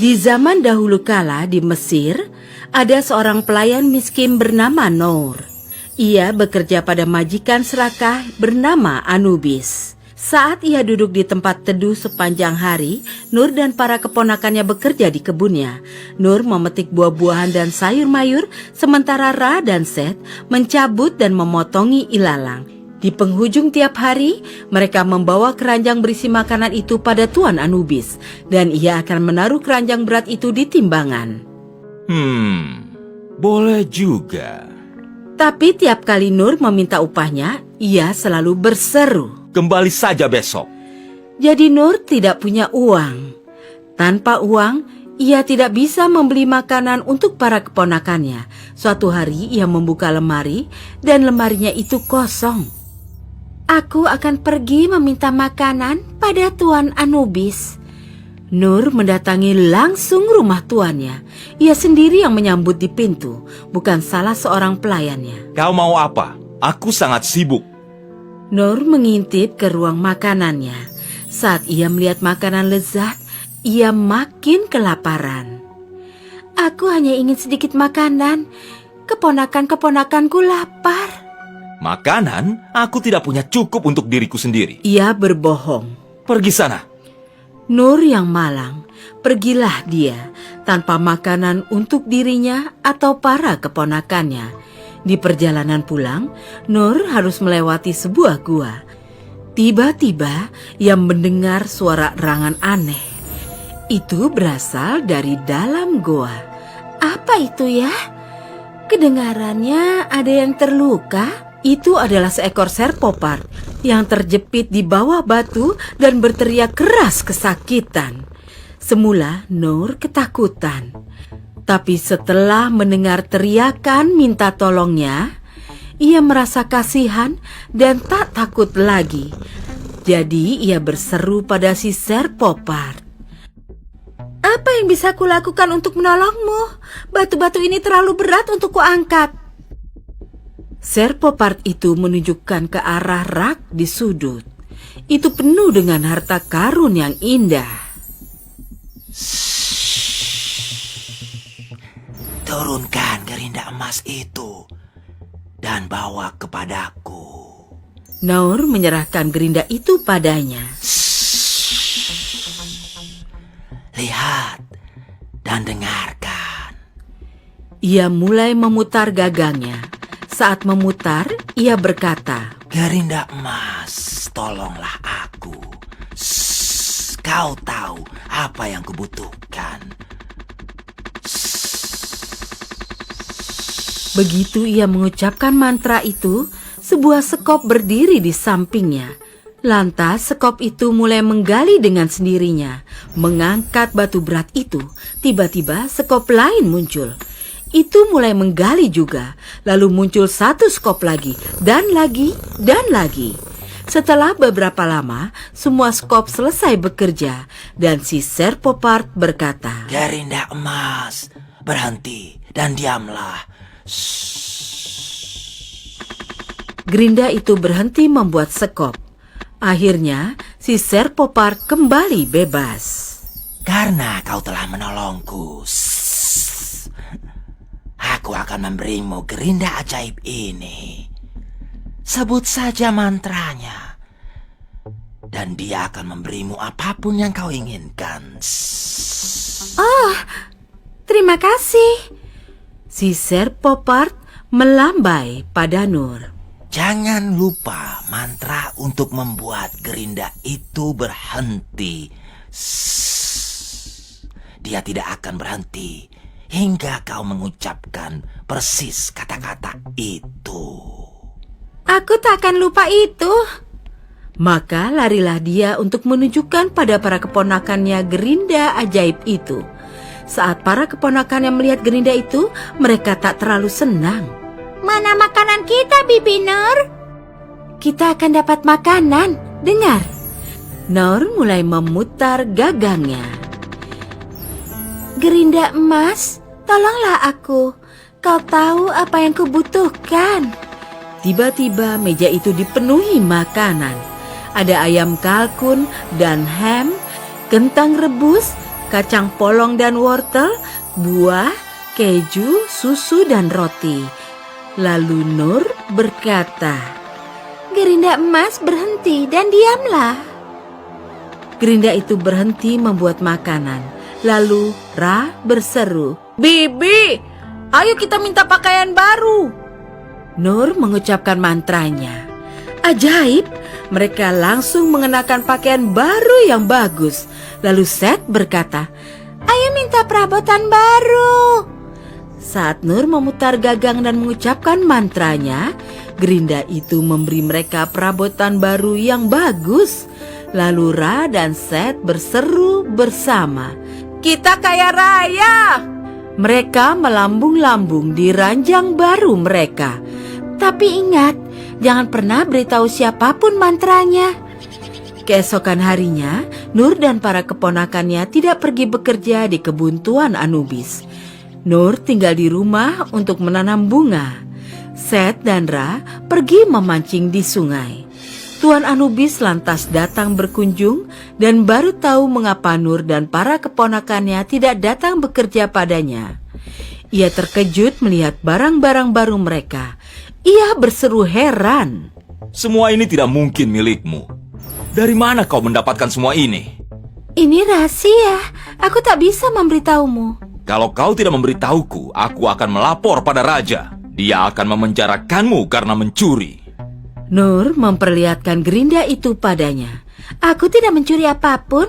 Di zaman dahulu kala di Mesir, ada seorang pelayan miskin bernama Nur. Ia bekerja pada majikan serakah bernama Anubis. Saat ia duduk di tempat teduh sepanjang hari, Nur dan para keponakannya bekerja di kebunnya. Nur memetik buah-buahan dan sayur mayur, sementara Ra dan Set mencabut dan memotongi ilalang. Di penghujung tiap hari, mereka membawa keranjang berisi makanan itu pada Tuan Anubis, dan ia akan menaruh keranjang berat itu di timbangan. Boleh juga. Tapi tiap kali Nur meminta upahnya, ia selalu berseru, Kembali saja besok. jadi Nur tidak punya uang. Tanpa uang, ia tidak bisa membeli makanan untuk para keponakannya. Suatu hari ia membuka lemari, dan lemarinya itu kosong. Aku akan pergi meminta makanan pada Tuan Anubis. Nur mendatangi langsung rumah tuannya. Ia sendiri yang menyambut di pintu, bukan salah seorang pelayannya. Kau mau apa? Aku sangat sibuk. Nur mengintip ke ruang makanannya. Saat ia melihat makanan lezat, ia makin kelaparan. Aku hanya ingin sedikit makanan. Keponakan-keponakanku lapar. Makanan? Aku tidak punya cukup untuk diriku sendiri. Ia berbohong. Pergi sana. Nur yang malang, pergilah dia tanpa makanan untuk dirinya atau para keponakannya. Di perjalanan pulang, Nur harus melewati sebuah gua. Tiba-tiba ia mendengar suara erangan aneh. Itu berasal dari dalam gua. Apa itu ya? Kedengarannya ada yang terluka. Itu adalah seekor serpopard yang terjepit di bawah batu dan berteriak keras kesakitan. Semula Nur ketakutan. Tapi setelah mendengar teriakan minta tolongnya, ia merasa kasihan dan tak takut lagi. Jadi ia berseru pada si serpopard. Apa yang bisa kulakukan untuk menolongmu? Batu-batu ini terlalu berat untuk kuangkat. Serpopard itu menunjukkan ke arah rak di sudut. Itu penuh dengan harta karun yang indah. Turunkan gerinda emas itu dan bawa kepadaku. Nur menyerahkan gerinda itu padanya. Lihat dan dengarkan. Ia mulai memutar gagangnya. Saat memutar, ia berkata, Gerinda emas, tolonglah aku. Kau tahu apa yang kubutuhkan. Begitu ia mengucapkan mantra itu, sebuah sekop berdiri di sampingnya. Lantas sekop itu mulai menggali dengan sendirinya, mengangkat batu berat itu. Tiba-tiba sekop lain muncul. Itu mulai menggali juga, lalu muncul satu skop lagi, dan lagi, dan lagi. Setelah beberapa lama, semua skop selesai bekerja, dan si serpopard berkata, Gerinda emas, berhenti dan diamlah. Gerinda itu berhenti membuat sekop. Akhirnya, si serpopard kembali bebas. Karena kau telah menolongku, aku akan memberimu gerinda ajaib ini. Sebut saja mantranya, dan dia akan memberimu apapun yang kau inginkan. Oh, terima kasih. Si serpopard melambai pada Nur. Jangan lupa mantra untuk membuat gerinda itu berhenti. Dia tidak akan berhenti hingga kau mengucapkan persis kata-kata itu. Aku tak akan lupa itu. Maka larilah dia untuk menunjukkan pada para keponakannya gerinda ajaib itu. Saat para keponakannya melihat gerinda itu, mereka tak terlalu senang. Mana makanan kita, Bibi Nur? Kita akan dapat makanan, dengar. Nur mulai memutar gagangnya. Gerinda emas, tolonglah aku. Kau tahu apa yang kubutuhkan. Tiba-tiba meja itu dipenuhi makanan. Ada ayam kalkun dan ham, kentang rebus, kacang polong dan wortel, buah, keju, susu, dan roti. Lalu Nur berkata, "Gerinda emas, berhenti dan diamlah." Gerinda itu berhenti membuat makanan. Lalu Ra berseru, "Bibi, ayo kita minta pakaian baru." Nur mengucapkan mantranya. Ajaib, mereka langsung mengenakan pakaian baru yang bagus. Lalu Seth berkata, "Ayo minta perabotan baru." Saat Nur memutar gagang dan mengucapkan mantranya, Gerinda itu memberi mereka perabotan baru yang bagus. Lalu Ra dan Seth berseru bersama, "Kita kaya raya!" Mereka melambung-lambung di ranjang baru mereka. Tapi ingat, jangan pernah beritahu siapapun mantranya. Keesokan harinya, Nur dan para keponakannya tidak pergi bekerja di kebun Tuan Anubis. Nur tinggal di rumah untuk menanam bunga. Seth dan Ra pergi memancing di sungai. Tuan Anubis lantas datang berkunjung dan baru tahu mengapa Nur dan para keponakannya tidak datang bekerja padanya. Ia terkejut melihat barang-barang baru mereka. Ia berseru heran. Semua ini tidak mungkin milikmu. Dari mana kau mendapatkan semua ini? Ini rahasia, aku tak bisa memberitahumu. Kalau kau tidak memberitahuku, aku akan melapor pada raja. Dia akan memenjarakanmu karena mencuri. Nur memperlihatkan gerinda itu padanya. Aku tidak mencuri apapun.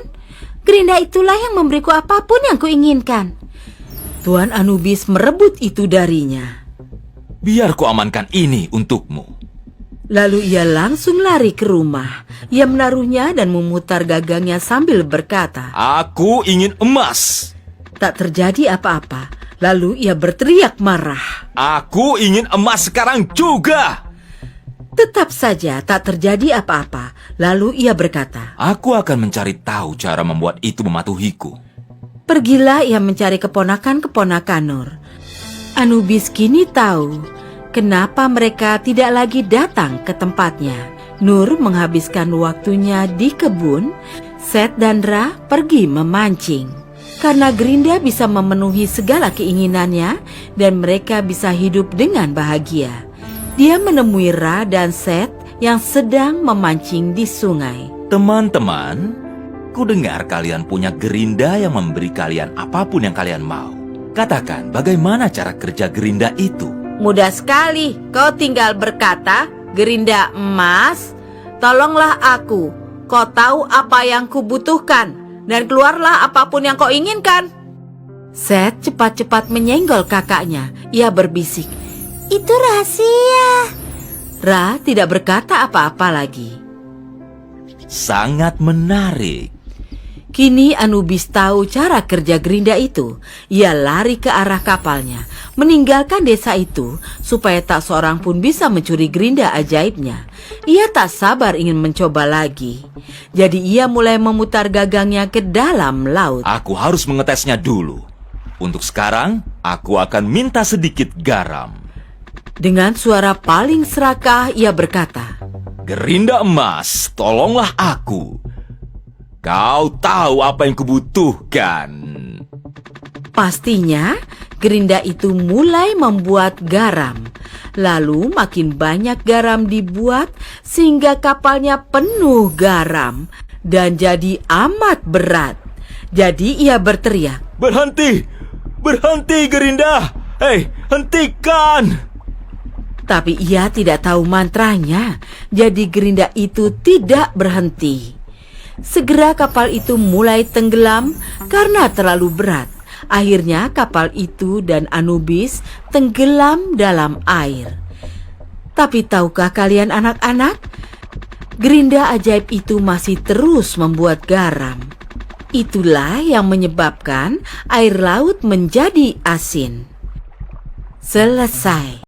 Gerinda itulah yang memberiku apapun yang kuinginkan. Tuan Anubis merebut itu darinya. Biar ku amankan ini untukmu. Lalu ia langsung lari ke rumah. Ia menaruhnya dan memutar gagangnya sambil berkata, Aku ingin emas. Tak terjadi apa-apa. Lalu ia berteriak marah. Aku ingin emas sekarang juga. Tetap saja tak terjadi apa-apa. Lalu ia berkata, Aku akan mencari tahu cara membuat itu mematuhiku. Pergilah ia mencari keponakan-keponakan Nur. Anubis kini tahu kenapa mereka tidak lagi datang ke tempatnya. Nur menghabiskan waktunya di kebun. Seth dan Ra pergi memancing. Karena Gerinda bisa memenuhi segala keinginannya dan mereka bisa hidup dengan bahagia. Dia menemui Ra dan Seth yang sedang memancing di sungai. Teman-teman, ku dengar kalian punya Gerinda yang memberi kalian apapun yang kalian mau. Katakan, bagaimana cara kerja Gerinda itu? Mudah sekali, kau tinggal berkata, Gerinda emas, tolonglah aku. Kau tahu apa yang kubutuhkan, dan keluarlah apapun yang kau inginkan. Seth cepat-cepat menyenggol kakaknya. Ia berbisik, itu rahasia. Ra tidak berkata apa-apa lagi. Sangat menarik. Kini Anubis tahu cara kerja Gerinda itu. Ia lari ke arah kapalnya, meninggalkan desa itu supaya tak seorang pun bisa mencuri Gerinda ajaibnya. Ia tak sabar ingin mencoba lagi. Jadi ia mulai memutar gagangnya ke dalam laut. Aku harus mengetesnya dulu. Untuk sekarang, aku akan minta sedikit garam. Dengan suara paling serakah ia berkata, Gerinda emas, tolonglah aku. Kau tahu apa yang kubutuhkan. Pastinya Gerinda itu mulai membuat garam. Lalu makin banyak garam dibuat sehingga kapalnya penuh garam dan jadi amat berat. Jadi ia berteriak, Berhenti! Berhenti Gerinda! Hei, hentikan! Tapi ia tidak tahu mantranya. Jadi Gerinda itu tidak berhenti. Segera kapal itu mulai tenggelam karena terlalu berat. Akhirnya kapal itu dan Anubis tenggelam dalam air. Tapi tahukah kalian anak-anak? Gerinda ajaib itu masih terus membuat garam. Itulah yang menyebabkan air laut menjadi asin. Selesai.